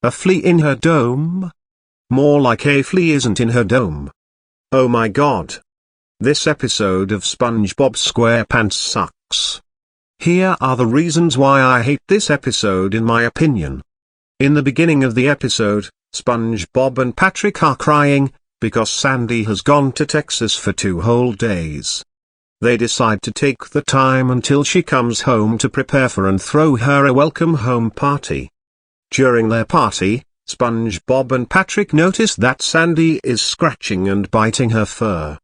A flea in her dome? More like a flea isn't in her dome. Oh my god. This episode of SpongeBob SquarePants sucks. Here are the reasons why I hate this episode in my opinion. In the beginning of the episode, SpongeBob and Patrick are crying, because Sandy has gone to Texas for 2 whole days. They decide to take the time until she comes home to prepare for and throw her a welcome home party. During their party, SpongeBob and Patrick notice that Sandy is scratching and biting her fur.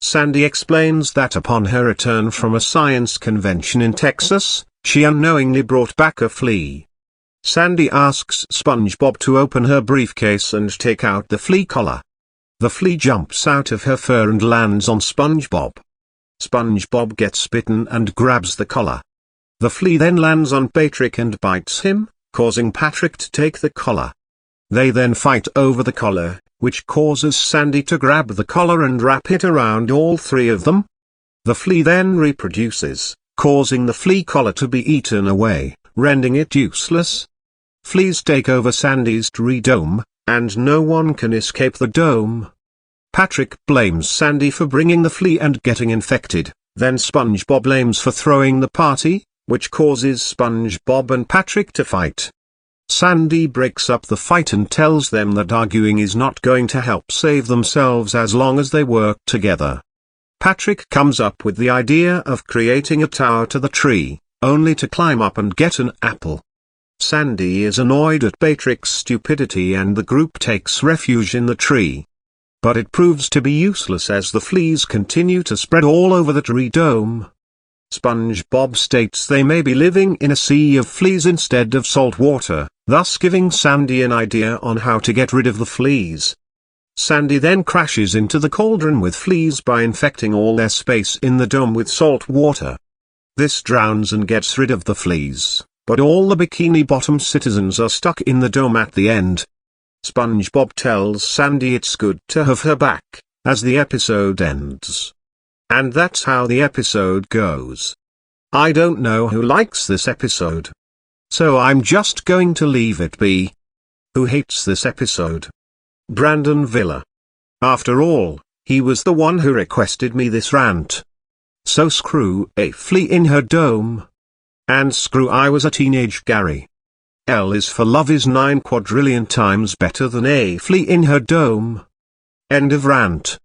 Sandy explains that upon her return from a science convention in Texas, she unknowingly brought back a flea. Sandy asks SpongeBob to open her briefcase and take out the flea collar. The flea jumps out of her fur and lands on SpongeBob. SpongeBob gets bitten and grabs the collar. The flea then lands on Patrick and bites him, causing Patrick to take the collar. They then fight over the collar, which causes Sandy to grab the collar and wrap it around all 3 of them. The flea then reproduces, causing the flea collar to be eaten away, rendering it useless. Fleas take over Sandy's tree dome, and no one can escape the dome. Patrick blames Sandy for bringing the flea and getting infected, then SpongeBob blames for throwing the party, which causes SpongeBob and Patrick to fight. Sandy breaks up the fight and tells them that arguing is not going to help save themselves as long as they work together. Patrick comes up with the idea of creating a tower to the tree, only to climb up and get an apple. Sandy is annoyed at Patrick's stupidity and the group takes refuge in the tree. But it proves to be useless as the fleas continue to spread all over the tree dome. SpongeBob states they may be living in a sea of fleas instead of salt water, thus giving Sandy an idea on how to get rid of the fleas. Sandy then crashes into the cauldron with fleas by infecting all their space in the dome with salt water. This drowns and gets rid of the fleas, but all the Bikini Bottom citizens are stuck in the dome at the end. SpongeBob tells Sandy it's good to have her back, as the episode ends. And that's how the episode goes. I don't know who likes this episode. So I'm just going to leave it be. Who hates this episode? Brandon Villa. After all, he was the one who requested me this rant. So screw a flea in her dome. And screw I was a teenage Gary. L is for love is 9 quadrillion times better than a flea in her dome. End of rant.